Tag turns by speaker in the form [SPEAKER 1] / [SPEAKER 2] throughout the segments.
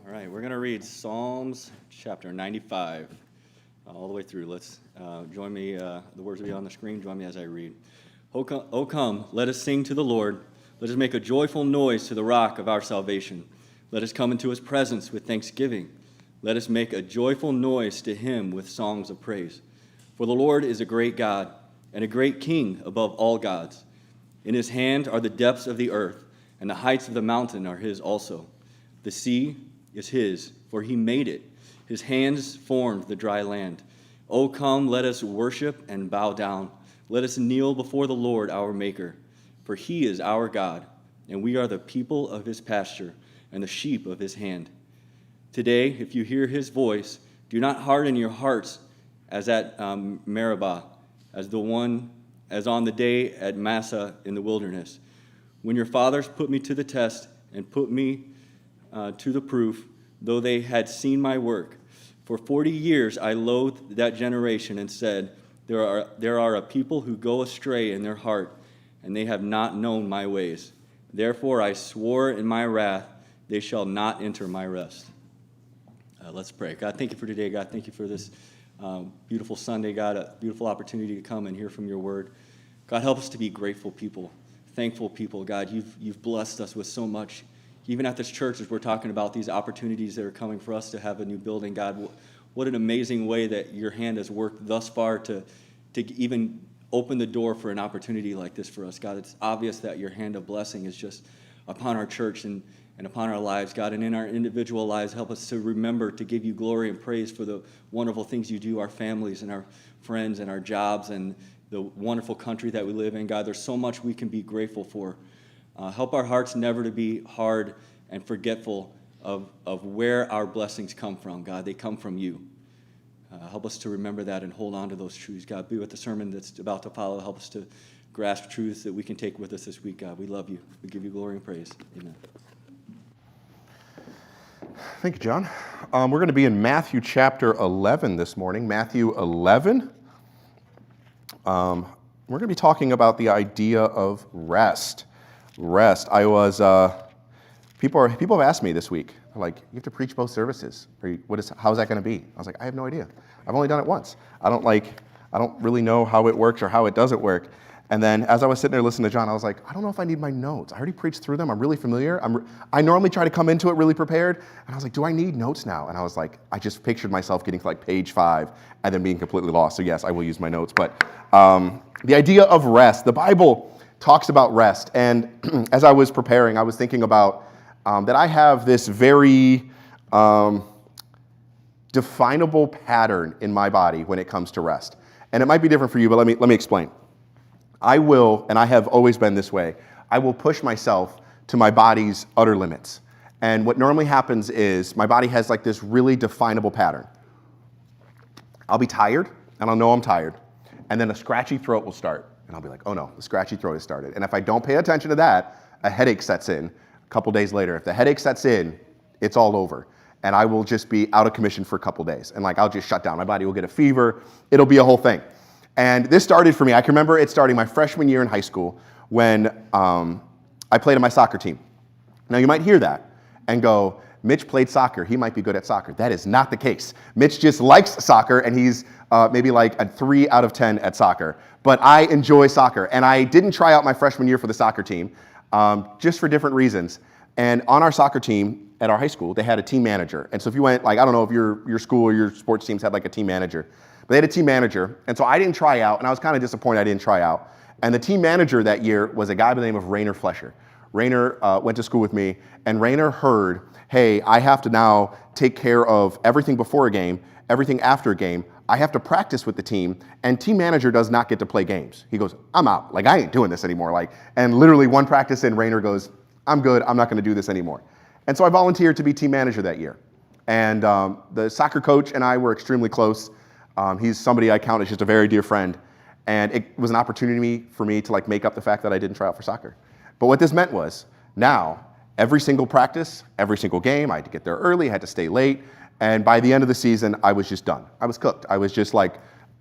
[SPEAKER 1] All right, we're going to read Psalms chapter 95 all the way through. Let's join me. The words will be on the screen. Join me as I read. O come, let us sing to the Lord. Let us make a joyful noise to the rock of our salvation. Let us come into his presence with thanksgiving. Let us make a joyful noise to him with songs of praise. For the Lord is a great God and a great King above all gods. In his hand are the depths of the earth, and the heights of the mountain are his also. The sea is his, for he made it. His hands formed the dry land. O come, let us worship and bow down. Let us kneel before the Lord our Maker. For he is our God, and we are the people of his pasture and the sheep of his hand. Today, if you hear his voice, do not harden your hearts as at Meribah, as on the day at Massah in the wilderness, when your fathers put me to the test and put me to the proof, though they had seen my work. For 40 years I loathed that generation and said, There are a people who go astray in their heart, and they have not known my ways. Therefore I swore in my wrath, they shall not enter my rest. Let's pray. God, thank you for today. God, thank you for this beautiful Sunday, God, a beautiful opportunity to come and hear from your word. God, help us to be grateful people, thankful people. God, you've blessed us with so much. Even at this church, as we're talking about these opportunities that are coming for us to have a new building, God, what an amazing way that your hand has worked thus far to even open the door for an opportunity like this for us. God, it's obvious that your hand of blessing is just upon our church and upon our lives, God, and in our individual lives. Help us to remember to give you glory and praise for the wonderful things you do, our families and our friends and our jobs and the wonderful country that we live in. God, there's so much we can be grateful for. Help our hearts never to be hard and forgetful of where our blessings come from, God. They come from you. Help us to remember that and hold on to those truths, God. Be with the sermon that's about to follow. Help us to grasp truths that we can take with us this week, God. We love you. We give you glory and praise. Amen.
[SPEAKER 2] Thank you, John. We're going to be in Matthew chapter 11 this morning. Matthew 11. We're going to be talking about the idea of rest. Rest. People have asked me this week, like, you have to preach both services. How's that going to be? I was like, I have no idea. I've only done it once. I don't really know how it works or how it doesn't work. And then as I was sitting there listening to John, I was like, I don't know if I need my notes. I already preached through them. I'm really familiar. I normally try to come into it really prepared. And I was like, do I need notes now? And I was like, I just pictured myself getting to like page 5 and then being completely lost. So yes, I will use my notes. But the idea of rest, the Bible talks about rest. And as I was preparing, I was thinking about that I have this very definable pattern in my body when it comes to rest. And it might be different for you, but let me explain. I will, and I have always been this way, I will push myself to my body's utter limits. And what normally happens is my body has like this really definable pattern. I'll be tired, and I'll know I'm tired. And then a scratchy throat will start. And I'll be like, oh no, the scratchy throat has started. And if I don't pay attention to that, a headache sets in a couple days later. If the headache sets in, it's all over. And I will just be out of commission for a couple days. And like, I'll just shut down. My body will get a fever. It'll be a whole thing. And this started for me, I can remember it starting my freshman year in high school when I played on my soccer team. Now you might hear that and go, Mitch played soccer, he might be good at soccer. That is not the case. Mitch just likes soccer and he's maybe like a 3 out of 10 at soccer. But I enjoy soccer and I didn't try out my freshman year for the soccer team just for different reasons. And on our soccer team at our high school, they had a team manager. And so if you went, like, I don't know if your school or your sports teams had like a team manager. But they had a team manager, and so I didn't try out, and I was kind of disappointed I didn't try out. And the team manager that year was a guy by the name of Rainer Flesher. Rainer went to school with me, and Rainer heard, hey, I have to now take care of everything before a game, everything after a game. I have to practice with the team, and team manager does not get to play games. He goes, I'm out. Like, I ain't doing this anymore. And literally one practice in, Rainer goes, I'm good. I'm not going to do this anymore. And so I volunteered to be team manager that year. And the soccer coach and I were extremely close. He's somebody I count as just a very dear friend. And it was an opportunity for me to like make up the fact that I didn't try out for soccer. But what this meant was now every single practice, every single game, I had to get there early, I had to stay late. And by the end of the season, I was just done. I was cooked. I was just like,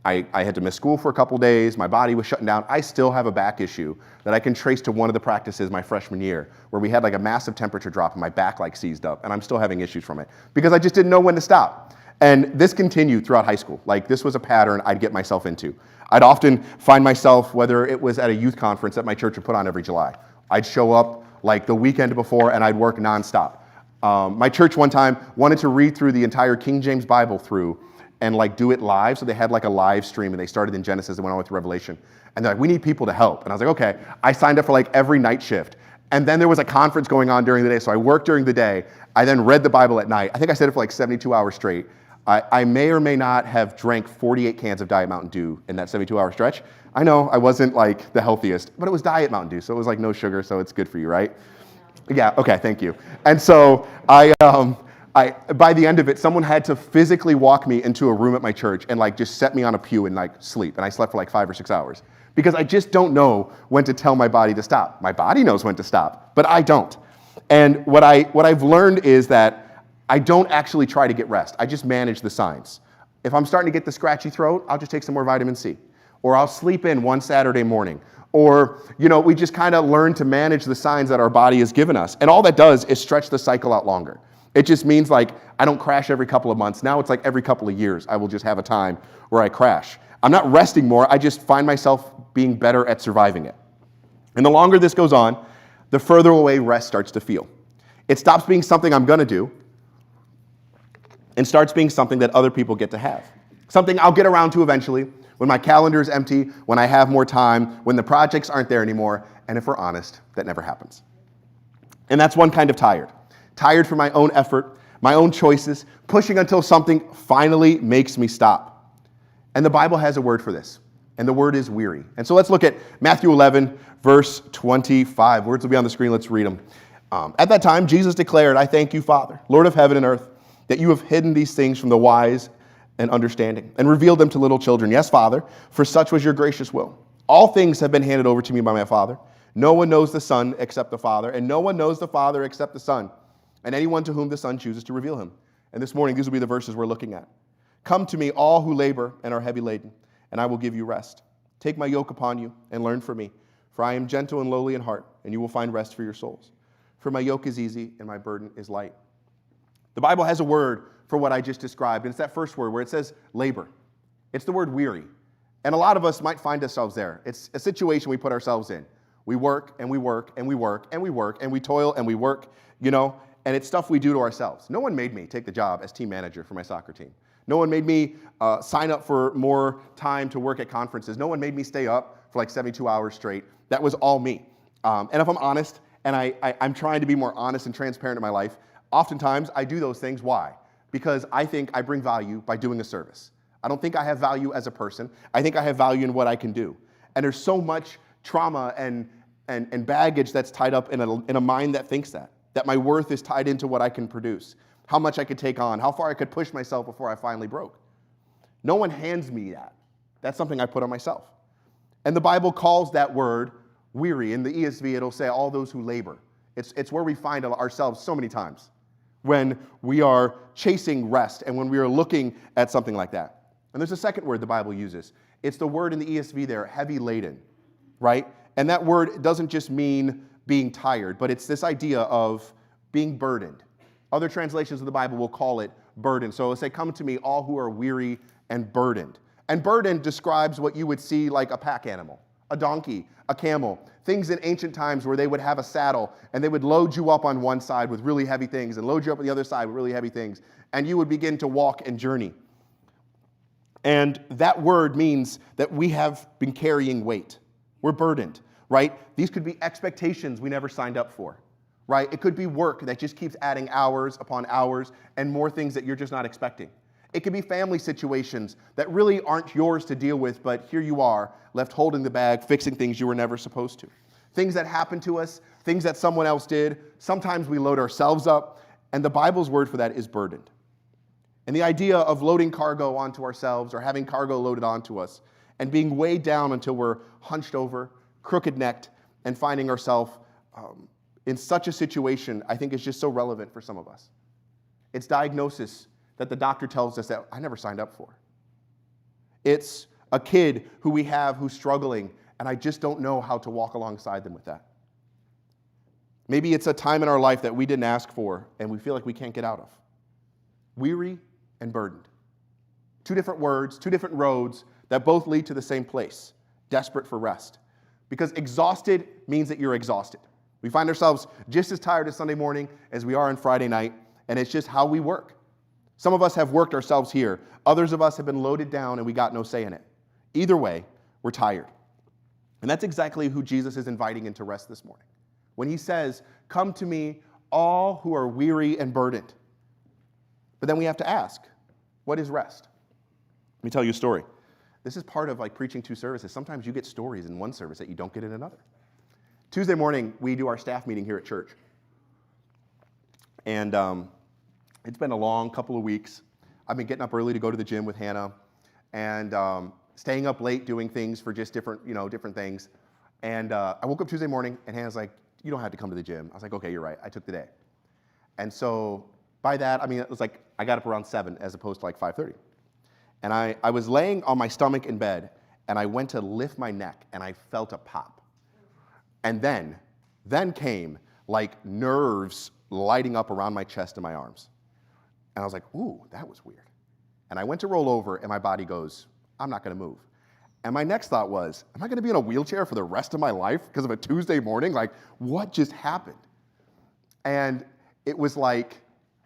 [SPEAKER 2] I had to miss school for a couple days. My body was shutting down. I still have a back issue that I can trace to one of the practices my freshman year where we had like a massive temperature drop and my back like seized up, and I'm still having issues from it because I just didn't know when to stop. And this continued throughout high school. Like this was a pattern I'd get myself into. I'd often find myself, whether it was at a youth conference that my church would put on every July, I'd show up like the weekend before and I'd work nonstop. My church one time wanted to read through the entire King James Bible through and like do it live. So they had like a live stream and they started in Genesis and went all the way to Revelation. And they're like, we need people to help. And I was like, okay. I signed up for like every night shift. And then there was a conference going on during the day. So I worked during the day. I then read the Bible at night. I think I said it for like 72 hours straight. I may or may not have drank 48 cans of Diet Mountain Dew in that 72-hour stretch. I know I wasn't like the healthiest, but it was Diet Mountain Dew. So it was like no sugar. So it's good for you, right? Yeah, okay, thank you. And so by the end of it, someone had to physically walk me into a room at my church and like just set me on a pew and like sleep. And I slept for like 5 or 6 hours because I just don't know when to tell my body to stop. My body knows when to stop, but I don't. And what I've learned is that I don't actually try to get rest. I just manage the signs. If I'm starting to get the scratchy throat, I'll just take some more vitamin C. Or I'll sleep in one Saturday morning. Or, we just kind of learn to manage the signs that our body has given us. And all that does is stretch the cycle out longer. It just means like I don't crash every couple of months. Now it's like every couple of years I will just have a time where I crash. I'm not resting more. I just find myself being better at surviving it. And the longer this goes on, the further away rest starts to feel. It stops being something I'm going to do and starts being something that other people get to have. Something I'll get around to eventually when my calendar is empty, when I have more time, when the projects aren't there anymore. And if we're honest, that never happens. And that's one kind of tired. Tired for my own effort, my own choices, pushing until something finally makes me stop. And the Bible has a word for this, and the word is weary. And so let's look at Matthew 11, verse 25. Words will be on the screen. Let's read them. At that time, Jesus declared, I thank you, Father, Lord of heaven and earth, that you have hidden these things from the wise and understanding and revealed them to little children. Yes, Father, for such was your gracious will. All things have been handed over to me by my Father. No one knows the Son except the Father, and no one knows the Father except the Son, and anyone to whom the Son chooses to reveal him. And this morning, these will be the verses we're looking at. Come to me, all who labor and are heavy laden, and I will give you rest. Take my yoke upon you and learn from me, for I am gentle and lowly in heart, and you will find rest for your souls. For my yoke is easy and my burden is light. The Bible has a word for what I just described, and it's that first word where it says labor. It's the word weary. And a lot of us might find ourselves there. It's a situation we put ourselves in. We work and we work and we work and we work and we toil and we work, and it's stuff we do to ourselves. No one made me take the job as team manager for my soccer team. No one made me sign up for more time to work at conferences. No one made me stay up for like 72 hours straight. That was all me. And if I'm honest, and I'm trying to be more honest and transparent in my life, oftentimes I do those things. Why? Because I think I bring value by doing a service. I don't think I have value as a person. I think I have value in what I can do. And there's so much trauma and baggage that's tied up in a mind that thinks that my worth is tied into what I can produce, how much I could take on, how far I could push myself before I finally broke. No one hands me that. That's something I put on myself. And the Bible calls that word weary. In the ESV, it'll say all those who labor. It's where we find ourselves so many times when we are chasing rest and when we are looking at something like that. And there's a second word the Bible uses. It's the word in the ESV there, heavy laden, right? And that word doesn't just mean being tired, but it's this idea of being burdened. Other translations of the Bible will call it burden. So it'll say, come to me, all who are weary and burdened. And burden describes what you would see like a pack animal, a donkey, a camel, things in ancient times where they would have a saddle and they would load you up on one side with really heavy things and load you up on the other side with really heavy things, and you would begin to walk and journey. And that word means that we have been carrying weight. We're burdened, right? These could be expectations we never signed up for, right? It could be work that just keeps adding hours upon hours and more things that you're just not expecting. It could be family situations that really aren't yours to deal with, but here you are, left holding the bag, fixing things you were never supposed to. Things that happen to us, things that someone else did. Sometimes we load ourselves up, and the Bible's word for that is burdened. And the idea of loading cargo onto ourselves or having cargo loaded onto us and being weighed down until we're hunched over, crooked-necked, and finding ourselves in such a situation, I think is just so relevant for some of us. It's diagnosis that the doctor tells us that I never signed up for. It's a kid who we have who's struggling, and I just don't know how to walk alongside them with that. Maybe it's a time in our life that we didn't ask for and we feel like we can't get out of. Weary and burdened. Two different words, two different roads that both lead to the same place, desperate for rest. Because exhausted means that you're exhausted. We find ourselves just as tired as Sunday morning as we are on Friday night, and it's just how we work. Some of us have worked ourselves here. Others of us have been loaded down and we got no say in it. Either way, we're tired. And that's exactly who Jesus is inviting into rest this morning. When he says, "Come to me, all who are weary and burdened." But then we have to ask, what is rest? Let me tell you a story. This is part of like preaching two services. Sometimes you get stories in one service that you don't get in another. Tuesday morning, we do our staff meeting here at church. And it's been a long couple of weeks. I've been getting up early to go to the gym with Hannah and staying up late doing things for just different things. And I woke up Tuesday morning and Hannah's like, "You don't have to come to the gym." I was like, "Okay, you're right. I took the day." And so by that, I mean, it was like I got up around 7 as opposed to like 5:30. And I was laying on my stomach in bed and I went to lift my neck and I felt a pop. And then came like nerves lighting up around my chest and my arms. And I was like, "Ooh, that was weird." And I went to roll over and my body goes, "I'm not gonna move." And my next thought was, am I gonna be in a wheelchair for the rest of my life because of a Tuesday morning? Like, what just happened? And it was like,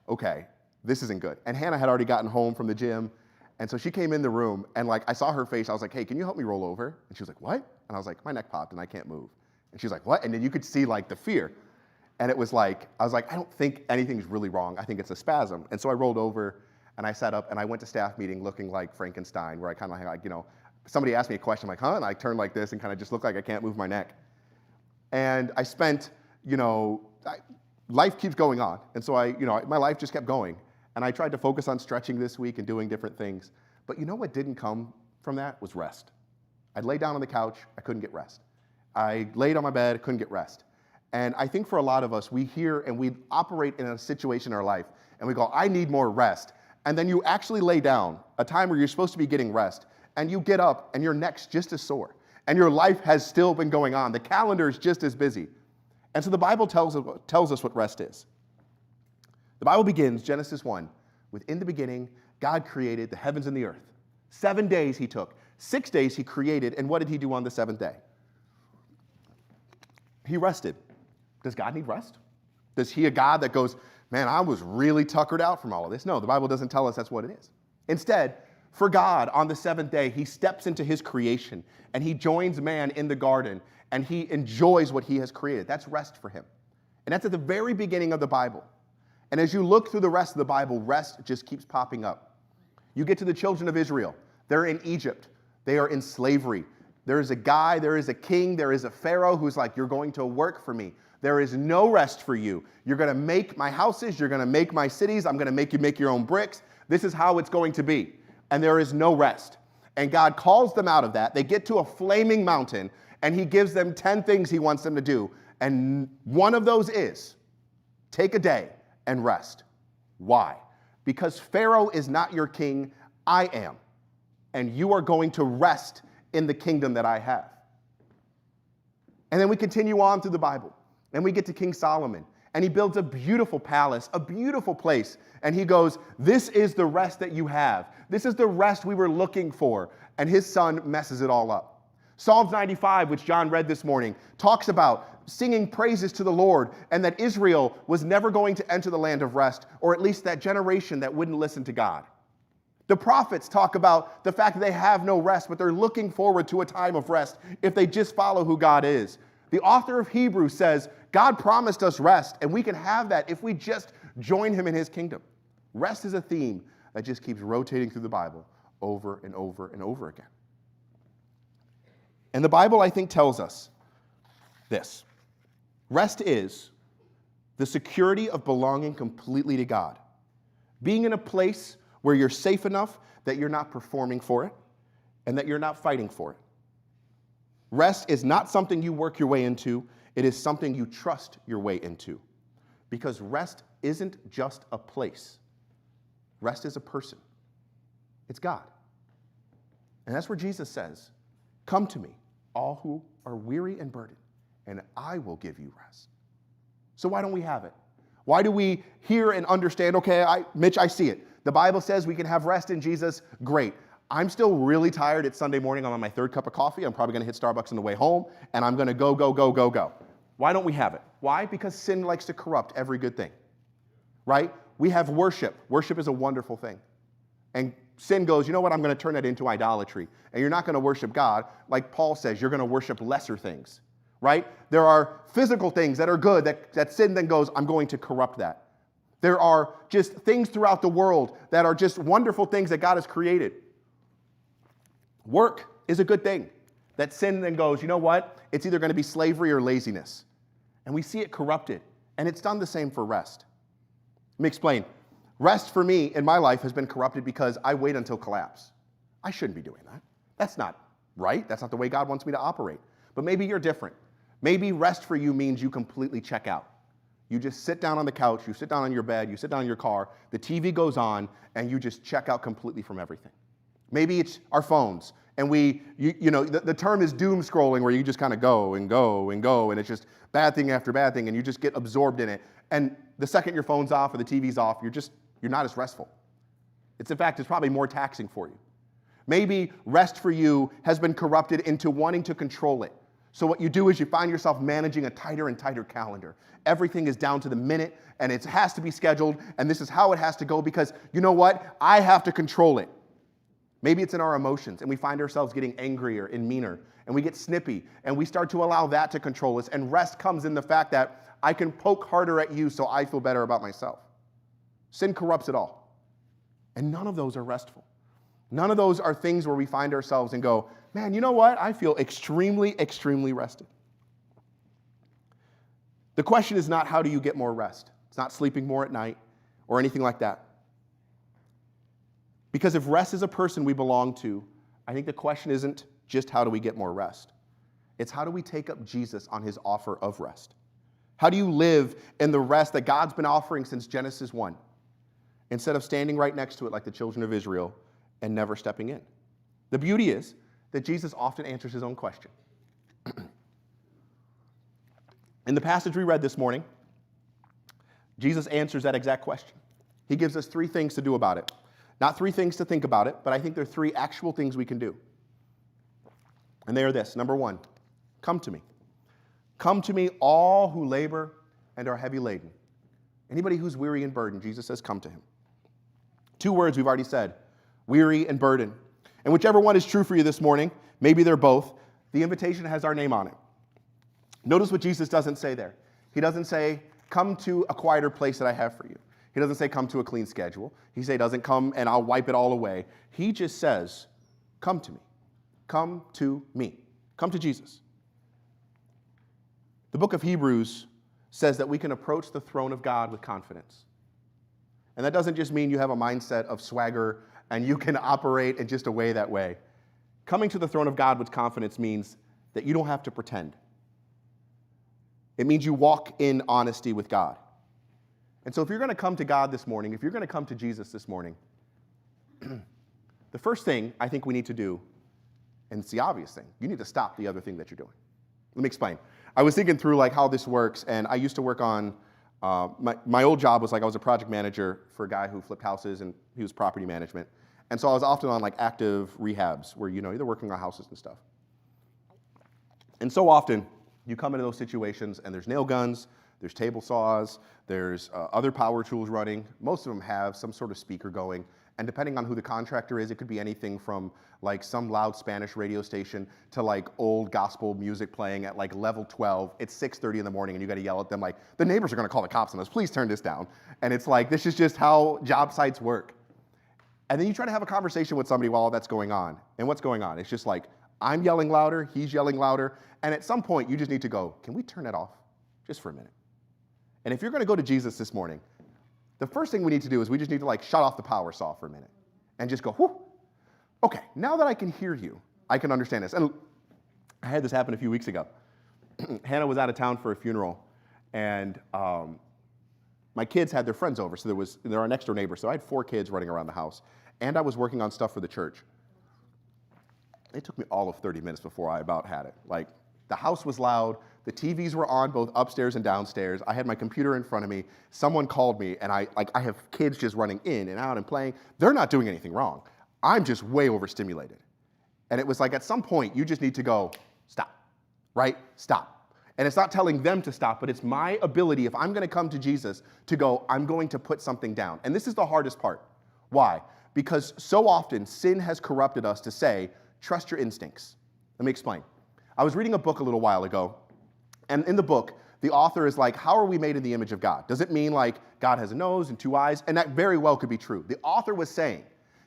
[SPEAKER 2] okay, this isn't good. And Hannah had already gotten home from the gym. And so she came in the room and like, I saw her face. I was like, "Hey, can you help me roll over?" And she was like, "What?" And I was like, "My neck popped and I can't move." And she was like, "What?" And then you could see like the fear. And it was like, I was like, I don't think anything's really wrong. I think it's a spasm. And so I rolled over and I sat up and I went to staff meeting looking like Frankenstein, where I kind of like, somebody asked me a question, I'm like, "Huh?" And I turned like this and kind of just looked like I can't move my neck. And I spent, life keeps going on. And so my life just kept going. And I tried to focus on stretching this week and doing different things. But you know what didn't come from that was rest. I'd lay down on the couch, I couldn't get rest. I laid on my bed, I couldn't get rest. And I think for a lot of us, we hear and we operate in a situation in our life and we go, "I need more rest." And then you actually lay down, a time where you're supposed to be getting rest, and you get up and your neck's just as sore. And your life has still been going on. The calendar is just as busy. And so the Bible tells us what rest is. The Bible begins, Genesis 1, with "In the beginning, God created the heavens and the earth." 7 days he took. 6 days he created, and what did he do on the seventh day? He rested. Does God need rest? Is he a God that goes, "Man, I was really tuckered out from all of this"? No, the Bible doesn't tell us that's what it is. Instead, for God, on the seventh day, he steps into his creation and he joins man in the garden and he enjoys what he has created. That's rest for him. And that's at the very beginning of the Bible. And as you look through the rest of the Bible, rest just keeps popping up. You get to the children of Israel. They're in Egypt. They are in slavery. There is a guy, there is a king, there is a Pharaoh who's like, "You're going to work for me. There is no rest for you. You're going to make my houses. You're going to make my cities. I'm going to make you make your own bricks. This is how it's going to be." And there is no rest. And God calls them out of that. They get to a flaming mountain, and he gives them 10 things he wants them to do. And one of those is take a day and rest. Why? Because Pharaoh is not your king. I am. And you are going to rest in the kingdom that I have. And then we continue on through the Bible. And we get to King Solomon. And he builds a beautiful palace, a beautiful place. And he goes, "This is the rest that you have. This is the rest we were looking for." And his son messes it all up. Psalms 95, which John read this morning, talks about singing praises to the Lord and that Israel was never going to enter the land of rest, or at least that generation that wouldn't listen to God. The prophets talk about the fact that they have no rest, but they're looking forward to a time of rest if they just follow who God is. The author of Hebrews says, God promised us rest, and we can have that if we just join him in his kingdom. Rest is a theme that just keeps rotating through the Bible over and over and over again. And the Bible, I think, tells us this. Rest is the security of belonging completely to God. Being in a place where you're safe enough that you're not performing for it and that you're not fighting for it. Rest is not something you work your way into. It is something you trust your way into. Because rest isn't just a place. Rest is a person. It's God. And that's where Jesus says, come to me, all who are weary and burdened, and I will give you rest. So why don't we have it? Why do we hear and understand, okay, Mitch, I see it. The Bible says we can have rest in Jesus. Great. I'm still really tired. It's Sunday morning. I'm on my third cup of coffee. I'm probably going to hit Starbucks on the way home, and I'm going to go, go, go, go, go. Why don't we have it? Why? Because sin likes to corrupt every good thing, right? We have worship. Worship is a wonderful thing. And sin goes, you know what? I'm going to turn that into idolatry. And you're not going to worship God. Like Paul says, you're going to worship lesser things, right? There are physical things that are good that sin then goes, I'm going to corrupt that. There are just things throughout the world that are just wonderful things that God has created. Work is a good thing. That sin then goes, you know what? It's either going to be slavery or laziness. And we see it corrupted. And it's done the same for rest. Let me explain. Rest for me in my life has been corrupted because I wait until collapse. I shouldn't be doing that. That's not right. That's not the way God wants me to operate. But maybe you're different. Maybe rest for you means you completely check out. You just sit down on the couch, you sit down on your bed, you sit down in your car, the TV goes on, and you just check out completely from everything. Maybe it's our phones, and the term is doom scrolling, where you just kind of go and go and go, and it's just bad thing after bad thing, and you just get absorbed in it. And the second your phone's off or the TV's off, you're not as restful. In fact, it's probably more taxing for you. Maybe rest for you has been corrupted into wanting to control it. So what you do is you find yourself managing a tighter and tighter calendar. Everything is down to the minute, and it has to be scheduled, and this is how it has to go because, you know what? I have to control it. Maybe it's in our emotions, and we find ourselves getting angrier and meaner, and we get snippy, and we start to allow that to control us, and rest comes in the fact that I can poke harder at you so I feel better about myself. Sin corrupts it all, and none of those are restful. None of those are things where we find ourselves and go, man, you know what? I feel extremely, extremely rested. The question is not how do you get more rest. It's not sleeping more at night or anything like that. Because if rest is a person we belong to, I think the question isn't just how do we get more rest. It's how do we take up Jesus on his offer of rest. How do you live in the rest that God's been offering since Genesis 1, instead of standing right next to it like the children of Israel and never stepping in? The beauty is that Jesus often answers his own question. In the passage we read this morning, Jesus answers that exact question. He gives us 3 things to do about it. Not 3 things to think about it, but I think there are 3 actual things we can do. And they are this. Number 1, come to me. Come to me, all who labor and are heavy laden. Anybody who's weary and burdened, Jesus says, come to him. 2 words we've already said, weary and burden. And whichever one is true for you this morning, maybe they're both, the invitation has our name on it. Notice what Jesus doesn't say there. He doesn't say, come to a quieter place that I have for you. He doesn't say, come to a clean schedule. He doesn't come and I'll wipe it all away. He just says, come to me. Come to me. Come to Jesus. The book of Hebrews says that we can approach the throne of God with confidence. And that doesn't just mean you have a mindset of swagger and you can operate in just a way that way. Coming to the throne of God with confidence means that you don't have to pretend. It means you walk in honesty with God. And so if you're going to come to God this morning, if you're going to come to Jesus this morning, the first thing I think we need to do, and it's the obvious thing, you need to stop the other thing that you're doing. Let me explain. I was thinking through how this works, and I used to work on, my old job was I was a project manager for a guy who flipped houses, and he was property management. And so I was often on active rehabs where, they're working on houses and stuff. And so often you come into those situations and there's nail guns, there's table saws, there's other power tools running. Most of them have some sort of speaker going. And depending on who the contractor is, it could be anything from some loud Spanish radio station to old gospel music playing at level 12. It's 6:30 in the morning and you got to yell at them the neighbors are going to call the cops on us. Please turn this down. And it's this is just how job sites work. And then you try to have a conversation with somebody while all that's going on. And what's going on? It's just I'm yelling louder, he's yelling louder. And at some point you just need to go, can we turn that off just for a minute? And if you're going to go to Jesus this morning, the first thing we need to do is we just need to shut off the power saw for a minute and just go, whew, okay, now that I can hear you, I can understand this. And I had this happen a few weeks ago. Hannah was out of town for a funeral, and my kids had their friends over, so they're our next door neighbor. So I had 4 kids running around the house, and I was working on stuff for the church. It took me all of 30 minutes before I about had it. Like, the house was loud, the TVs were on both upstairs and downstairs. I had my computer in front of me. Someone called me, and I have kids just running in and out and playing. They're not doing anything wrong. I'm just way overstimulated. And it was like, at some point, you just need to go, stop, right? Stop. And it's not telling them to stop, but it's my ability, if I'm going to come to Jesus, to go, I'm going to put something down. And this is the hardest part. Why? Because so often sin has corrupted us to say, trust your instincts. Let me explain. I was reading a book a little while ago, and in the book, the author is like, how are we made in the image of God? Does it mean like God has a nose and two eyes? And that very well could be true. The author was saying,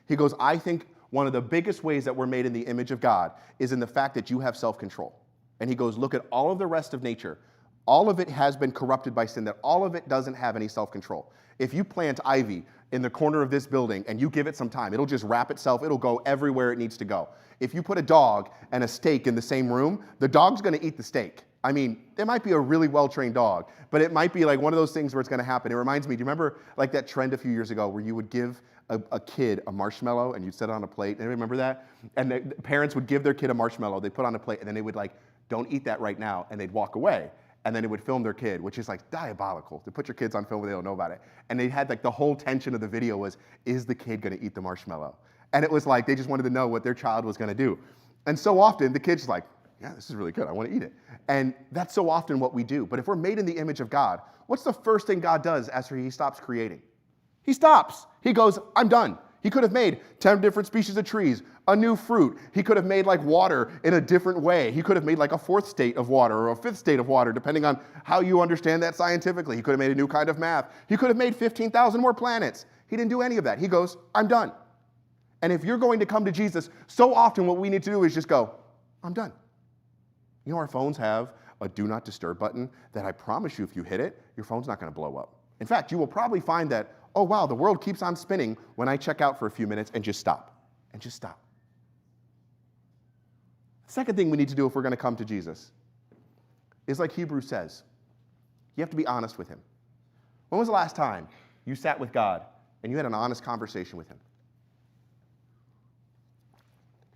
[SPEAKER 2] he goes, I think one of the biggest ways that we're made in the image of God is in the fact that you have self-control. And he goes, look at all of the rest of nature. All of it has been corrupted by sin, that all of it doesn't have any self-control. If you plant ivy in the corner of this building and you give it some time, it'll just wrap itself, it'll go everywhere it needs to go. If you put a dog and a steak in the same room, the dog's gonna eat the steak. I mean, it might be a really well-trained dog, but it might be like one of those things where it's gonna happen. It reminds me, do you remember like that trend a few years ago where you would give a kid a marshmallow and you'd set it on a plate? Anybody remember that? And the parents would give their kid a marshmallow, they'd put on a plate, and then they would like, don't eat that right now, and they'd walk away. And then it would film their kid, which is like diabolical, to put your kids on film where they don't know about it. And they had like the whole tension of the video was, is the kid gonna eat the marshmallow? And it was like, they just wanted to know what their child was gonna do. And so often the kid's like, yeah, this is really good, I wanna eat it. And that's so often what we do. But if we're made in the image of God, what's the first thing God does after he stops creating? He stops, he goes, I'm done. He could have made 10 different species of trees, a new fruit. He could have made like water in a different way. He could have made like a fourth state of water or a fifth state of water, depending on how you understand that scientifically. He could have made a new kind of math. He could have made 15,000 more planets. He didn't do any of that. He goes, I'm done. And if you're going to come to Jesus, so often what we need to do is just go, I'm done. You know, our phones have a do not disturb button that I promise you, if you hit it, your phone's not going to blow up. In fact, you will probably find that, oh wow, the world keeps on spinning when I check out for a few minutes and just stop. And just stop. The second thing we need to do if we're going to come to Jesus is like Hebrews says, you have to be honest with him. When was the last time you sat with God and you had an honest conversation with him?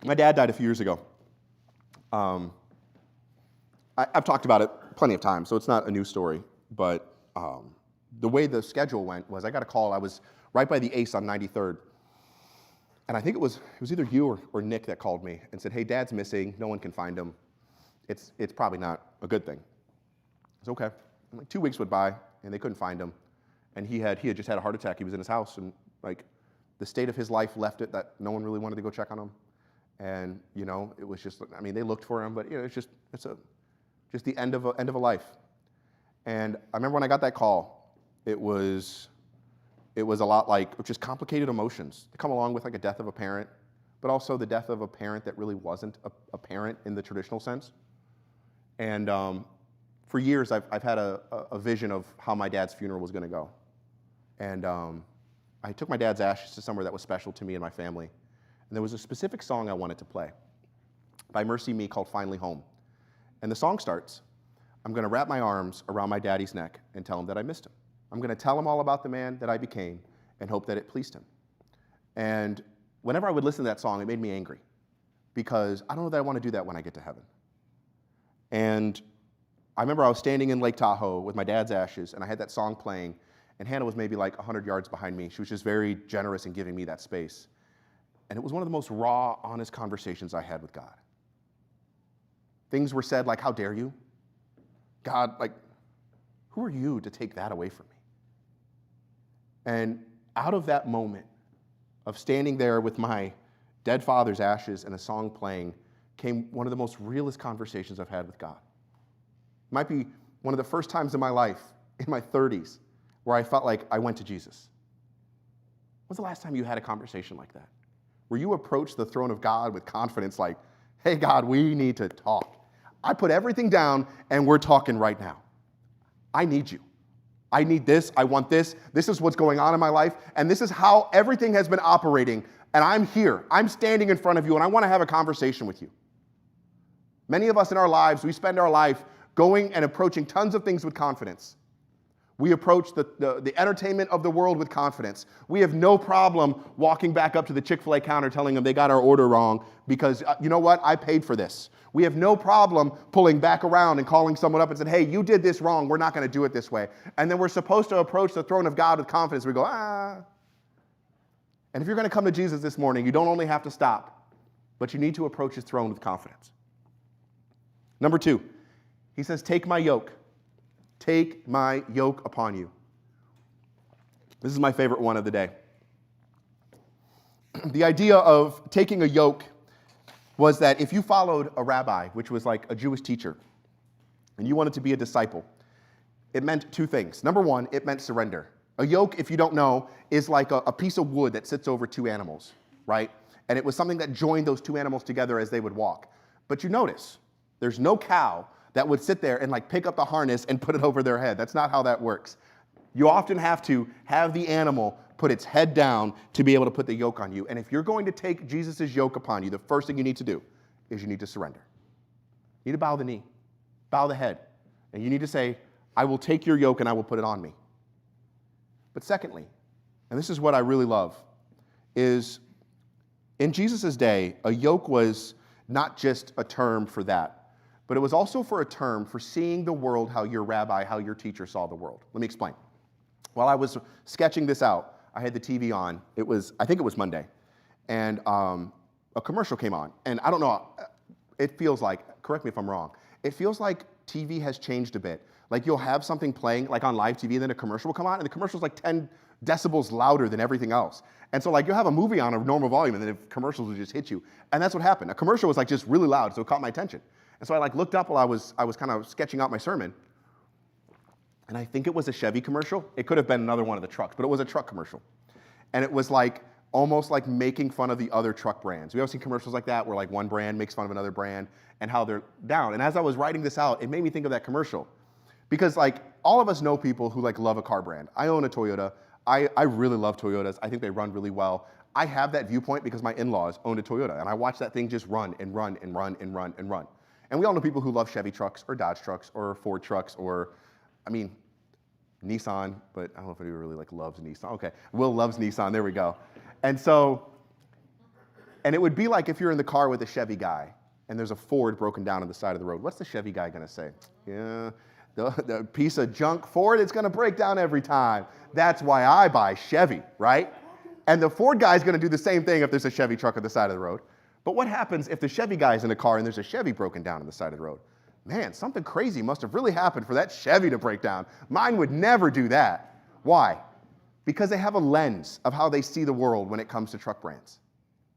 [SPEAKER 2] My dad died a few years ago. I've talked about it plenty of times, so it's not a new story, but the way the schedule went was I got a call. I was right by the Ace on 93rd. And I think it was either you or Nick that called me and said, hey, Dad's missing. No one can find him. It's probably not a good thing. It's okay. And like 2 weeks went by, and they couldn't find him. And he had just had a heart attack. He was in his house, and like the state of his life left it that no one really wanted to go check on him. And you know, it was just, I mean, they looked for him, but you know, it's just the end of a life. And I remember when I got that call, it was a lot like just complicated emotions that come along with like a death of a parent, but also the death of a parent that really wasn't a parent in the traditional sense. And for years, I've had a vision of how my dad's funeral was going to go. And I took my dad's ashes to somewhere that was special to me and my family. And there was a specific song I wanted to play by Mercy Me called Finally Home. And the song starts, I'm going to wrap my arms around my daddy's neck and tell him that I missed him. I'm going to tell him all about the man that I became and hope that it pleased him. And whenever I would listen to that song, it made me angry because I don't know that I want to do that when I get to heaven. And I remember I was standing in Lake Tahoe with my dad's ashes, and I had that song playing, and Hannah was maybe like 100 yards behind me. She was just very generous in giving me that space. And it was one of the most raw, honest conversations I had with God. Things were said like, how dare you? God, like, who are you to take that away from me? And out of that moment of standing there with my dead father's ashes and a song playing came one of the most realest conversations I've had with God. It might be one of the first times in my life, in my 30s, where I felt like I went to Jesus. When was the last time you had a conversation like that? Where you approached the throne of God with confidence like, hey God, we need to talk. I put everything down and we're talking right now. I need you. I need this, I want this. This is what's going on in my life, and this is how everything has been operating, and I'm here. I'm standing in front of you, and I want to have a conversation with you. Many of us in our lives, we spend our life going and approaching tons of things with confidence. We approach the entertainment of the world with confidence. We have no problem walking back up to the Chick-fil-A counter telling them they got our order wrong because, you know what, I paid for this. We have no problem pulling back around and calling someone up and saying, hey, you did this wrong, we're not going to do it this way. And then we're supposed to approach the throne of God with confidence. We go, ah. And if you're going to come to Jesus this morning, you don't only have to stop, but you need to approach his throne with confidence. Number 2, he says, take my yoke. Take my yoke upon you. This is my favorite one of the day. The idea of taking a yoke was that if you followed a rabbi, which was like a Jewish teacher, and you wanted to be a disciple, it meant 2 things. Number 1, it meant surrender. A yoke, if you don't know, is like a piece of wood that sits over 2 animals, right? And it was something that joined those 2 animals together as they would walk. But you notice, there's no cow that would sit there and like pick up the harness and put it over their head. That's not how that works. You often have to have the animal put its head down to be able to put the yoke on you. And if you're going to take Jesus' yoke upon you, the first thing you need to do is you need to surrender. You need to bow the knee, bow the head, and you need to say, I will take your yoke and I will put it on me. But secondly, and this is what I really love, is in Jesus' day, a yoke was not just a term for that, but it was also for a term for seeing the world how your rabbi, how your teacher saw the world. Let me explain. While I was sketching this out, I had the TV on. I think it was Monday, and a commercial came on. And I don't know, it feels like, correct me if I'm wrong, it feels like TV has changed a bit. Like you'll have something playing like on live TV, and then a commercial will come on, and the commercial's like 10 decibels louder than everything else. And so like you'll have a movie on a normal volume, and then if commercials will just hit you. And that's what happened. A commercial was like just really loud, so it caught my attention. And so I like looked up while I was kind of sketching out my sermon, and I think it was a Chevy commercial. It could have been another one of the trucks, but it was a truck commercial. And it was like almost like making fun of the other truck brands. We ever seen commercials like that where like one brand makes fun of another brand and how they're down. And as I was writing this out, it made me think of that commercial. Because like all of us know people who like love a car brand. I own a Toyota. I really love Toyotas. I think they run really well. I have that viewpoint because my in-laws owned a Toyota, and I watched that thing just run and run and run and run and run. And we all know people who love Chevy trucks or Dodge trucks or Ford trucks or, Nissan, but I don't know if anybody really like loves Nissan. Okay, Will loves Nissan, there we go. And it would be like if you're in the car with a Chevy guy and there's a Ford broken down on the side of the road. What's the Chevy guy gonna say? Yeah, the piece of junk Ford, it's gonna break down every time. That's why I buy Chevy, right? And the Ford guy's gonna do the same thing if there's a Chevy truck at the side of the road. But what happens if the Chevy guy's in a car and there's a Chevy broken down on the side of the road? Man, something crazy must have really happened for that Chevy to break down. Mine would never do that. Why? Because they have a lens of how they see the world when it comes to truck brands.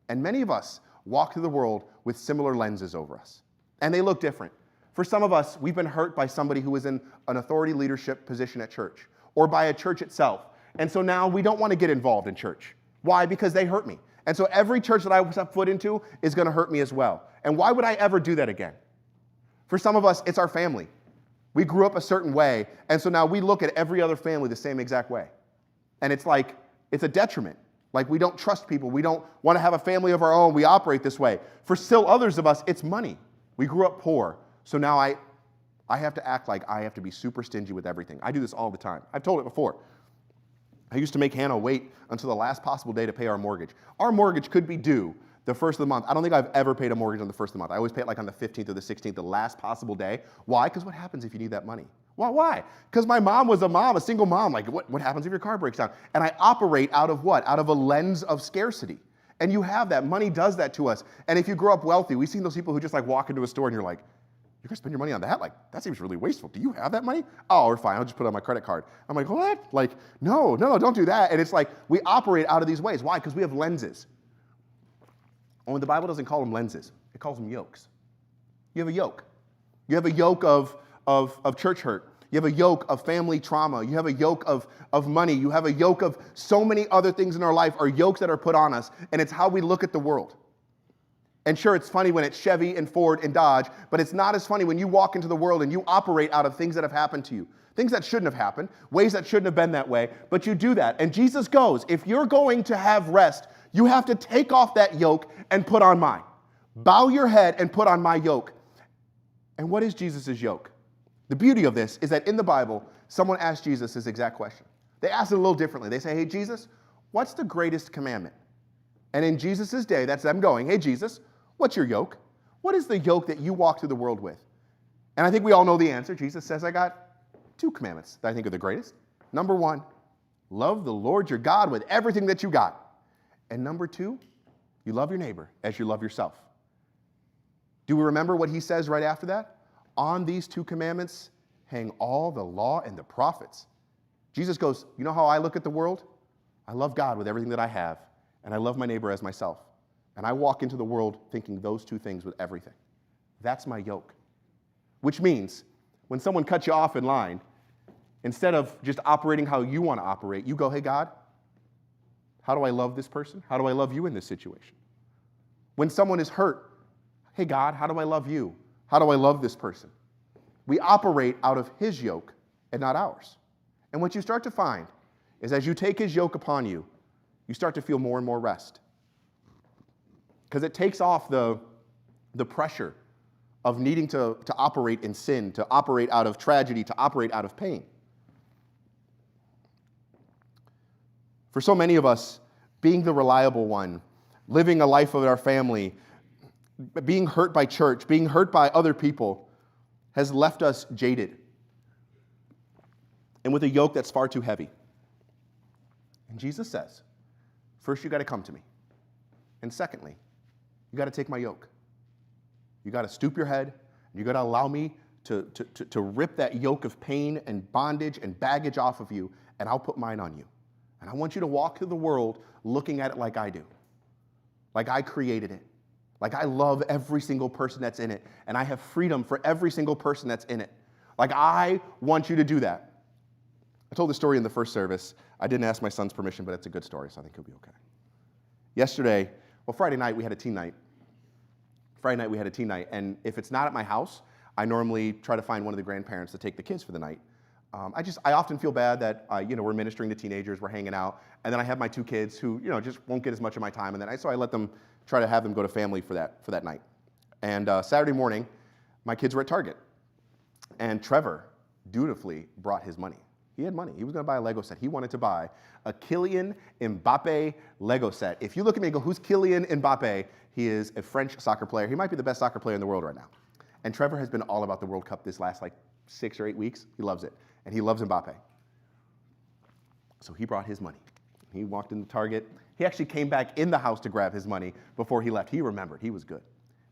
[SPEAKER 2] And many of us walk through the world with similar lenses over us. And they look different. For some of us, we've been hurt by somebody who was in an authority leadership position at church or by a church itself. And so now we don't want to get involved in church. Why? Because they hurt me. And so every church that I step foot into is going to hurt me as well. And why would I ever do that again? For some of us, it's our family. We grew up a certain way, and so now we look at every other family the same exact way. And it's like, it's a detriment. Like we don't trust people. We don't want to have a family of our own. We operate this way. For still others of us, it's money. We grew up poor. So now I have to act like I have to be super stingy with everything. I do this all the time. I've told it before. I used to make Hannah wait until the last possible day to pay our mortgage. Our mortgage could be due the first of the month. I don't think I've ever paid a mortgage on the first of the month. I always pay it like on the 15th or the 16th, the last possible day. Why? Because what happens if you need that money? Why? Because my mom was a single mom. Like, what happens if your car breaks down? And I operate out of what? Out of a lens of scarcity. And you have that. Money does that to us. And if you grow up wealthy, we've seen those people who just like walk into a store and you're like, you're going to spend your money on that? Like, that seems really wasteful. Do you have that money? Oh, we're fine. I'll just put it on my credit card. I'm like, what? Like, no, don't do that. And it's like, we operate out of these ways. Why? Because we have lenses. Only the Bible doesn't call them lenses. It calls them yokes. You have a yoke. You have a yoke of church hurt. You have a yoke of family trauma. You have a yoke of money. You have a yoke of so many other things in our life are yokes that are put on us. And it's how we look at the world. And sure, it's funny when it's Chevy and Ford and Dodge, but it's not as funny when you walk into the world and you operate out of things that have happened to you. Things that shouldn't have happened, ways that shouldn't have been that way, but you do that. And Jesus goes, if you're going to have rest, you have to take off that yoke and put on mine. Bow your head and put on my yoke. And what is Jesus' yoke? The beauty of this is that in the Bible, someone asked Jesus this exact question. They asked it a little differently. They say, hey, Jesus, what's the greatest commandment? And in Jesus' day, that's them going, hey, Jesus, what's your yoke? What is the yoke that you walk through the world with? And I think we all know the answer. Jesus says, I got 2 commandments that I think are the greatest. Number 1, love the Lord your God with everything that you got. And number 2, you love your neighbor as you love yourself. Do we remember what he says right after that? On these 2 commandments hang all the law and the prophets. Jesus goes, you know how I look at the world? I love God with everything that I have, and I love my neighbor as myself. And I walk into the world thinking those 2 things with everything. That's my yoke. Which means when someone cuts you off in line, instead of just operating how you want to operate, you go, hey, God, how do I love this person? How do I love you in this situation? When someone is hurt, hey, God, how do I love you? How do I love this person? We operate out of his yoke and not ours. And what you start to find is as you take his yoke upon you, you start to feel more and more rest. Because it takes off the pressure of needing to operate in sin, to operate out of tragedy, to operate out of pain. For so many of us, being the reliable one, living a life of our family, being hurt by church, being hurt by other people, has left us jaded and with a yoke that's far too heavy. And Jesus says, first, you got to come to me. And secondly, you got to take my yoke. You got to stoop your head. And you got to allow me to rip that yoke of pain and bondage and baggage off of you, and I'll put mine on you. And I want you to walk through the world looking at it like I do, like I created it, like I love every single person that's in it, and I have freedom for every single person that's in it. Like I want you to do that. I told the story in the first service. I didn't ask my son's permission, but it's a good story, so I think he'll be okay. Friday night, we had a teen night. And if it's not at my house, I normally try to find one of the grandparents to take the kids for the night. I often feel bad that we're ministering to teenagers, we're hanging out, and then I have my 2 kids who just won't get as much of my time, and then so I let them try to have them go to family for that night. And Saturday morning, my kids were at Target, and Trevor dutifully brought his money. He had money. He was going to buy a Lego set. He wanted to buy a Kylian Mbappe Lego set. If you look at me and go, who's Kylian Mbappe? He is a French soccer player. He might be the best soccer player in the world right now. And Trevor has been all about the World Cup this last 6 or 8 weeks. He loves it. And he loves Mbappe. So he brought his money. He walked into Target. He actually came back in the house to grab his money before he left. He remembered. He was good.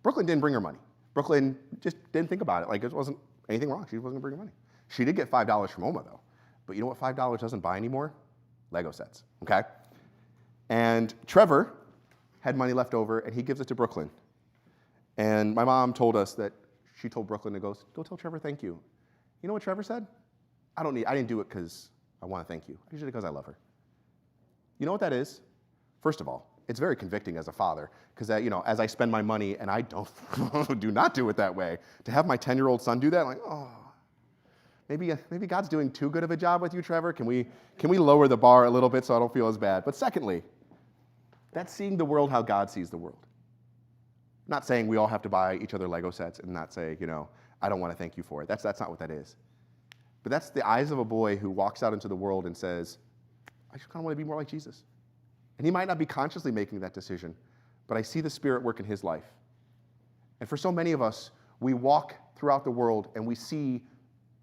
[SPEAKER 2] Brooklyn didn't bring her money. Brooklyn just didn't think about it. It wasn't anything wrong. She wasn't going to bring her money. She did get $5 from Oma, though. But you know what $5 doesn't buy anymore? Lego sets, okay? And Trevor had money left over, and he gives it to Brooklyn. And my mom told us that she told Brooklyn to go tell Trevor thank you. You know what Trevor said? I didn't do it because I want to thank you. I did it because I love her. You know what that is? First of all, it's very convicting as a father because as I spend my money and I do not do it that way, to have my 10-year-old son do that, I'm like, oh, maybe God's doing too good of a job with you, Trevor. Can we lower the bar a little bit so I don't feel as bad? But secondly, that's seeing the world how God sees the world. I'm not saying we all have to buy each other Lego sets and not say, I don't want to thank you for it. That's not what that is. But that's the eyes of a boy who walks out into the world and says, I just kind of want to be more like Jesus. And he might not be consciously making that decision, but I see the Spirit work in his life. And for so many of us, we walk throughout the world and we see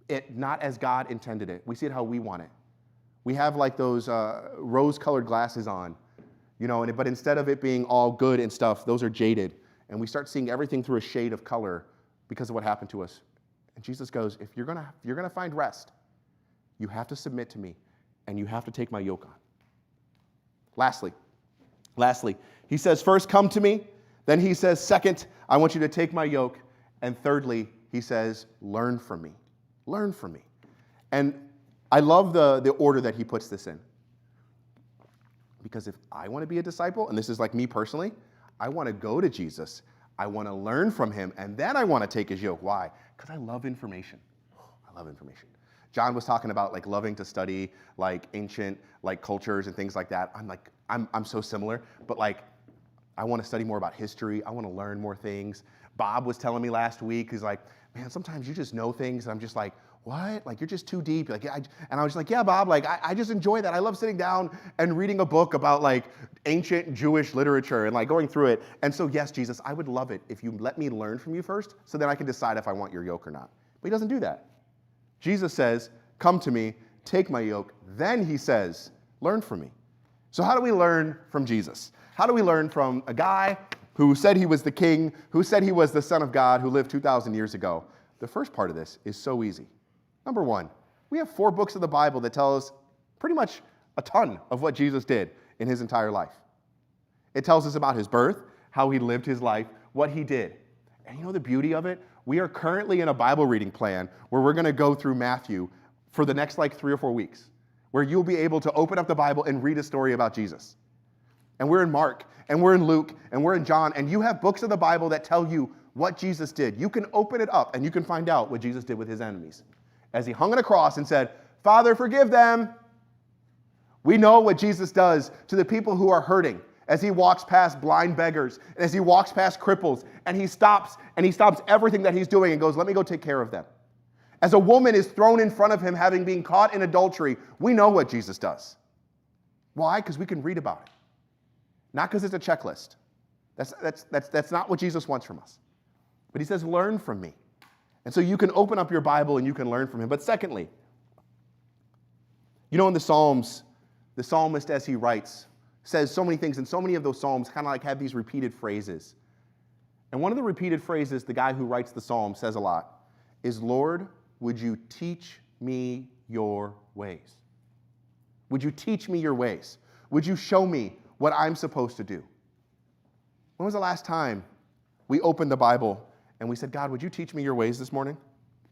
[SPEAKER 2] it not as God intended it. We see it how we want it. We have those rose-colored glasses on, but instead of it being all good and stuff, those are jaded. And we start seeing everything through a shade of color because of what happened to us. And Jesus goes, if you're gonna find rest, you have to submit to me, and you have to take my yoke on. Lastly, he says, first, come to me. Then he says, second, I want you to take my yoke. And thirdly, he says, learn from me. Learn from me. And I love the order that he puts this in. Because if I want to be a disciple, and this is like me personally, I want to go to Jesus. I want to learn from him, and then I want to take his yoke. Why? Because I love information. I love information. John was talking about loving to study ancient cultures and things like that. I'm so similar, but I want to study more about history. I want to learn more things. Bob was telling me last week, he's like, man, sometimes you just know things, and I'm just like, what? Like, you're just too deep. Like, and I was like, yeah, Bob, like, I just enjoy that. I love sitting down and reading a book about like ancient Jewish literature and like going through it. And so, yes, Jesus, I would love it if you let me learn from you first so that I can decide if I want your yoke or not. But he doesn't do that. Jesus says, come to me, take my yoke. Then he says, learn from me. So how do we learn from Jesus? How do we learn from a guy who said he was the king, who said he was the Son of God, who lived 2,000 years ago? The first part of this is so easy. Number one, we have 4 books of the Bible that tell us pretty much a ton of what Jesus did in his entire life. It tells us about his birth, how he lived his life, what he did. And you know the beauty of it? We are currently in a Bible reading plan where we're going to go through Matthew for the next like 3 or 4 weeks, where you'll be able to open up the Bible and read a story about Jesus. And we're in Mark, and we're in Luke, and we're in John, and you have books of the Bible that tell you what Jesus did. You can open it up, and you can find out what Jesus did with his enemies. As he hung on a cross and said, Father, forgive them. We know what Jesus does to the people who are hurting as he walks past blind beggars, and as he walks past cripples, and he stops everything that he's doing and goes, let me go take care of them. As a woman is thrown in front of him having been caught in adultery, we know what Jesus does. Why? Because we can read about it. Not because it's a checklist. That's not what Jesus wants from us. But he says, learn from me. And so you can open up your Bible and you can learn from him. But secondly, you know in the Psalms, the psalmist as he writes says so many things, and so many of those psalms kind of like have these repeated phrases. And one of the repeated phrases the guy who writes the psalm says a lot is, Lord, would you teach me your ways? Would you teach me your ways? Would you show me what I'm supposed to do? When was the last time we opened the Bible and we said, God, would you teach me your ways this morning?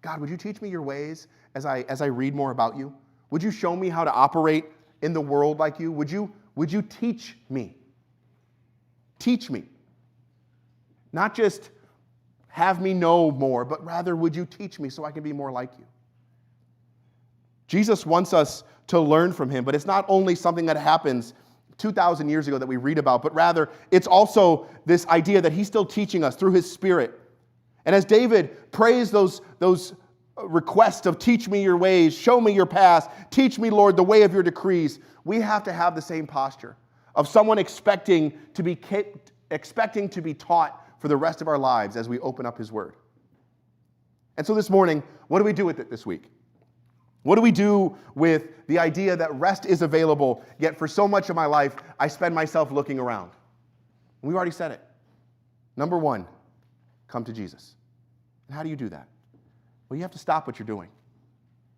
[SPEAKER 2] God, would you teach me your ways as I read more about you? Would you show me how to operate in the world like you? Would you teach me? Teach me. Not just have me know more, but rather would you teach me so I can be more like you? Jesus wants us to learn from him, but it's not only something that happens 2,000 years ago that we read about, but rather it's also this idea that he's still teaching us through his Spirit. And as David prays those requests of teach me your ways, show me your paths, teach me, Lord, the way of your decrees, we have to have the same posture of someone expecting to be taught for the rest of our lives as we open up his word. And so this morning, what do we do with it this week? What do we do with the idea that rest is available, yet for so much of my life, I spend myself looking around? And we've already said it. Number one, come to Jesus. And how do you do that? Well, you have to stop what you're doing.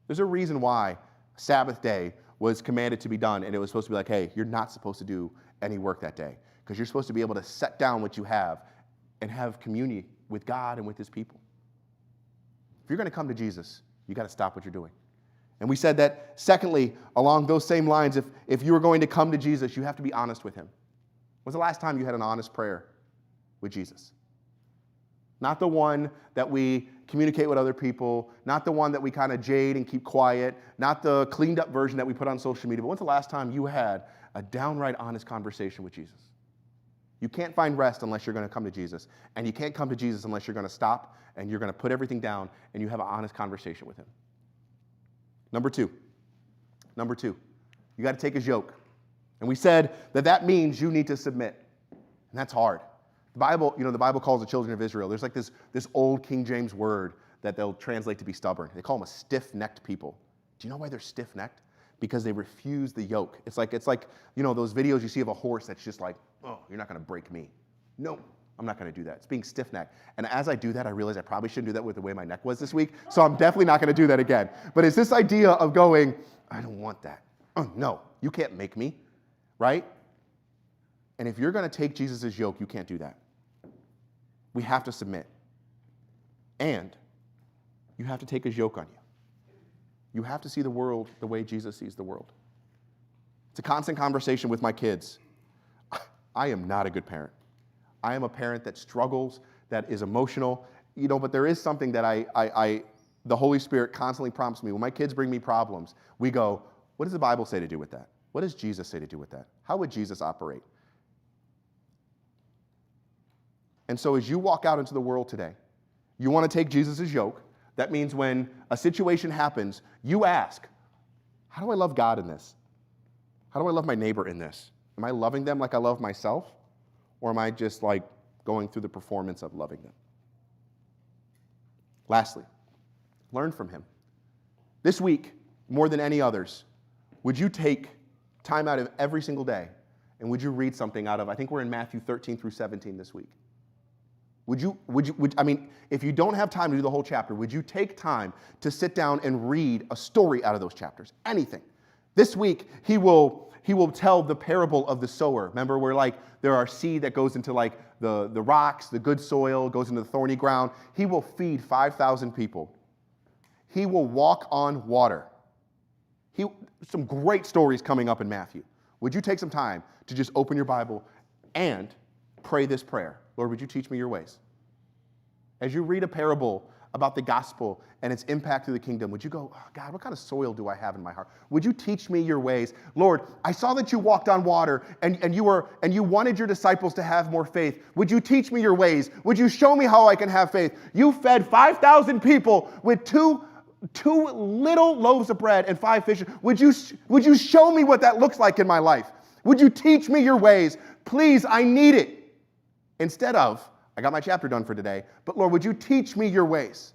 [SPEAKER 2] There's a reason why Sabbath day was commanded to be done, and it was supposed to be like, hey, you're not supposed to do any work that day, because you're supposed to be able to set down what you have and have community with God and with his people. If you're going to come to Jesus, you got to stop what you're doing. And we said that, secondly, along those same lines, if you were going to come to Jesus, you have to be honest with him. When was the last time you had an honest prayer with Jesus? Not the one that we communicate with other people, not the one that we kind of jade and keep quiet, not the cleaned up version that we put on social media, but when's the last time you had a downright honest conversation with Jesus? You can't find rest unless you're going to come to Jesus, and you can't come to Jesus unless you're going to stop and you're going to put everything down and you have an honest conversation with him. Number two, you got to take his yoke. And we said that means you need to submit. And that's hard. The Bible calls the children of Israel. There's like this old King James word that they'll translate to be stubborn. They call them a stiff-necked people. Do you know why they're stiff-necked? Because they refuse the yoke. It's like those videos you see of a horse that's just like, oh, you're not going to break me. No, I'm not going to do that. It's being stiff-necked. And as I do that, I realize I probably shouldn't do that with the way my neck was this week. So I'm definitely not going to do that again. But it's this idea of going, I don't want that. Oh, no, you can't make me, right? And if you're going to take Jesus' yoke, you can't do that. We have to submit. And you have to take his yoke on you. You have to see the world the way Jesus sees the world. It's a constant conversation with my kids. I am not a good parent. I am a parent that struggles, that is emotional, but there is something that the Holy Spirit constantly prompts me. When my kids bring me problems, we go, what does the Bible say to do with that? What does Jesus say to do with that? How would Jesus operate? And so as you walk out into the world today, you want to take Jesus' yoke, That means when a situation happens, you ask, how do I love God in this? How do I love my neighbor in this? Am I loving them like I love myself? Or am I just like going through the performance of loving them? Lastly, learn from him. This week, more than any others, would you take time out of every single day and would you read something out of, I think we're in Matthew 13 through 17 this week. If you don't have time to do the whole chapter, would you take time to sit down and read a story out of those chapters? Anything. This week, he will tell the parable of the sower. Remember where like there are seed that goes into like the rocks, the good soil, goes into the thorny ground. He will feed 5,000 people. He will walk on water. Some great stories coming up in Matthew. Would you take some time to just open your Bible and pray this prayer? Lord, would you teach me your ways? As you read a parable about the gospel and its impact to the kingdom, would you go, oh, God, what kind of soil do I have in my heart? Would you teach me your ways? Lord, I saw that you walked on water and you wanted your disciples to have more faith. Would you teach me your ways? Would you show me how I can have faith? You fed 5,000 people with two little loaves of bread and 5 fishes. Would you show me what that looks like in my life? Would you teach me your ways? Please, I need it. Instead of, I got my chapter done for today, but Lord, would you teach me your ways?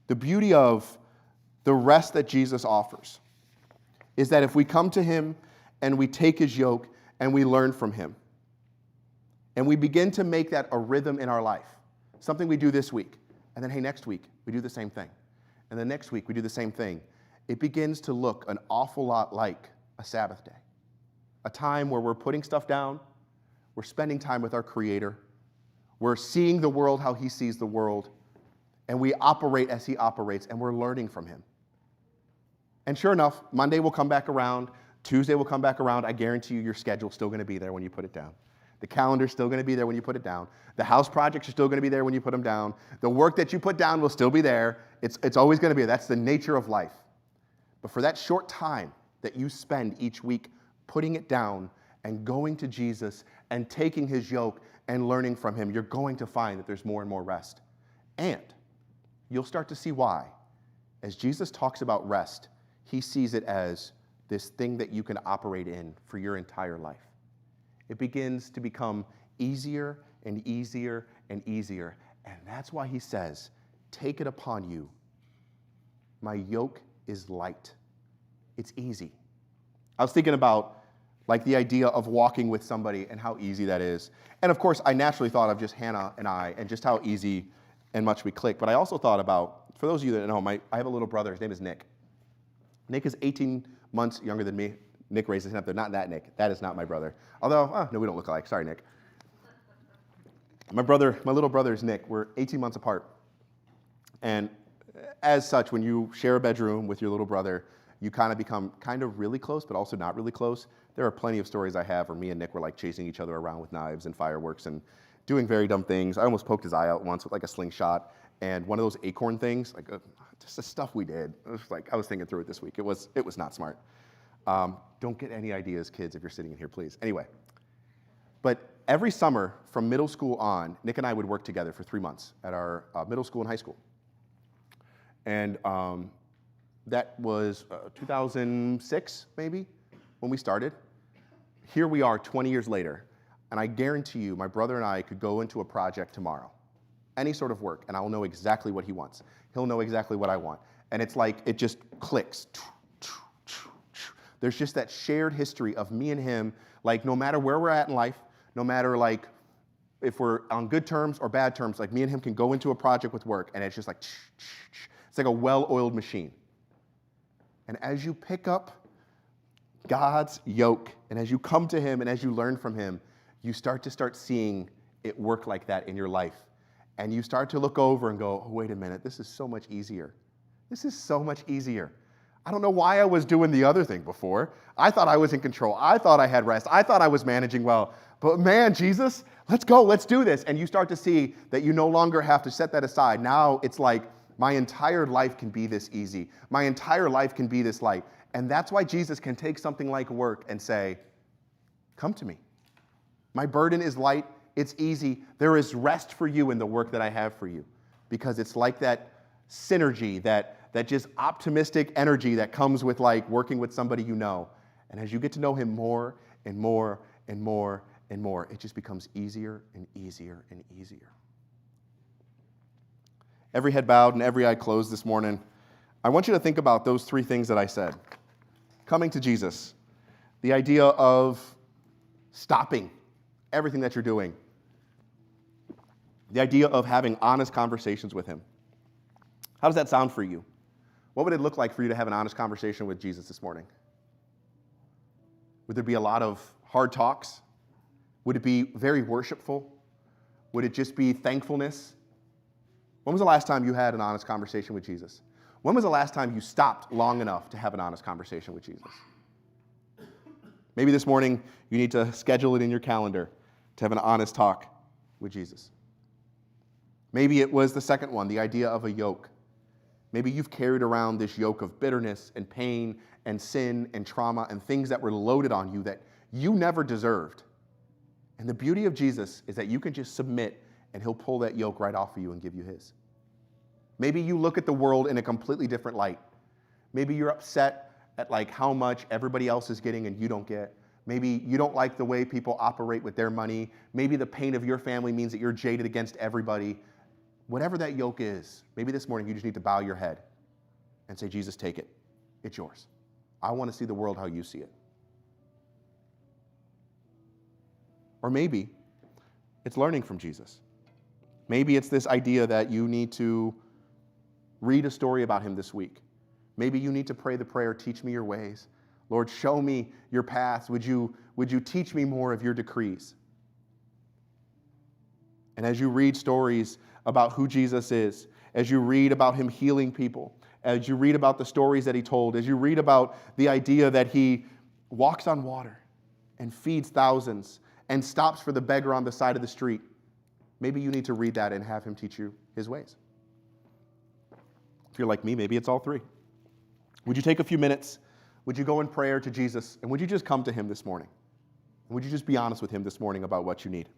[SPEAKER 2] The beauty of the rest that Jesus offers is that if we come to him and we take his yoke and we learn from him, and we begin to make that a rhythm in our life, something we do this week, and then, hey, next week, we do the same thing. And then next week, we do the same thing. It begins to look an awful lot like a Sabbath day. A time where we're putting stuff down, we're spending time with our Creator, we're seeing the world how he sees the world, and we operate as he operates, and we're learning from him. And sure enough, Monday will come back around, Tuesday will come back around. I guarantee you your schedule's still going to be there when you put it down. The calendar's still going to be there when you put it down. The house projects are still going to be there when you put them down. The work that you put down will still be there. It's always going to be there. That's the nature of life. But for that short time that you spend each week putting it down and going to Jesus and taking his yoke and learning from him, you're going to find that there's more and more rest. And you'll start to see why. As Jesus talks about rest, he sees it as this thing that you can operate in for your entire life. It begins to become easier and easier and easier. And that's why he says, take it upon you. My yoke is light. It's easy. I was thinking about like the idea of walking with somebody and how easy that is. And of course, I naturally thought of just Hannah and I and just how easy and much we click. But I also thought about, for those of you that know, I have a little brother. His name is Nick. Nick is 18 months younger than me. Nick raises his hand up there. Not that Nick. That is not my brother. Although, no, we don't look alike. Sorry, Nick. My little brother is Nick. We're 18 months apart. And as such, when you share a bedroom with your little brother, you kind of become kind of really close, but also not really close. There are plenty of stories I have where me and Nick were like chasing each other around with knives and fireworks and doing very dumb things. I almost poked his eye out once with like a slingshot and one of those acorn things, like just the stuff we did. It was like, I was thinking through it this week. It was not smart. Don't get any ideas, kids, if you're sitting in here, please. Anyway, but every summer from middle school on, Nick and I would work together for 3 months at our middle school and high school. And that was 2006, maybe, when we started. Here we are 20 years later, and I guarantee you my brother and I could go into a project tomorrow, any sort of work, and I will know exactly what he wants. He'll know exactly what I want. And it's like it just clicks. There's just that shared history of me and him, like no matter where we're at in life, no matter like if we're on good terms or bad terms, like me and him can go into a project with work, and it's just like, it's like a well-oiled machine. And as you pick up God's yoke, and as you come to him, and as you learn from him, you start seeing it work like that in your life. And you start to look over and go, oh, wait a minute, this is so much easier. This is so much easier. I don't know why I was doing the other thing before. I thought I was in control. I thought I had rest. I thought I was managing well. But man, Jesus, let's go, let's do this. And you start to see that you no longer have to set that aside. Now it's like, my entire life can be this easy. My entire life can be this light. And that's why Jesus can take something like work and say, come to me. My burden is light. It's easy. There is rest for you in the work that I have for you, because it's like that synergy, that just optimistic energy that comes with like working with somebody you know. And as you get to know him more and more and more and more, it just becomes easier and easier and easier. Every head bowed and every eye closed this morning, I want you to think about those three things that I said. Coming to Jesus, the idea of stopping everything that you're doing, the idea of having honest conversations with him. How does that sound for you? What would it look like for you to have an honest conversation with Jesus this morning? Would there be a lot of hard talks? Would it be very worshipful? Would it just be thankfulness? When was the last time you had an honest conversation with Jesus? When was the last time you stopped long enough to have an honest conversation with Jesus? Maybe this morning you need to schedule it in your calendar to have an honest talk with Jesus. Maybe it was the second one, the idea of a yoke. Maybe you've carried around this yoke of bitterness and pain and sin and trauma and things that were loaded on you that you never deserved. And the beauty of Jesus is that you can just submit and he'll pull that yoke right off of you and give you his. Maybe you look at the world in a completely different light. Maybe you're upset at like how much everybody else is getting and you don't get. Maybe you don't like the way people operate with their money. Maybe the pain of your family means that you're jaded against everybody. Whatever that yoke is, maybe this morning you just need to bow your head and say, Jesus, take it. It's yours. I want to see the world how you see it. Or maybe it's learning from Jesus. Maybe it's this idea that you need to read a story about him this week. Maybe you need to pray the prayer, teach me your ways. Lord, show me your paths. Would you teach me more of your decrees? And as you read stories about who Jesus is, as you read about him healing people, as you read about the stories that he told, as you read about the idea that he walks on water and feeds thousands and stops for the beggar on the side of the street, maybe you need to read that and have him teach you his ways. If you're like me, maybe it's all three. Would you take a few minutes? Would you go in prayer to Jesus? And would you just come to him this morning? And would you just be honest with him this morning about what you need?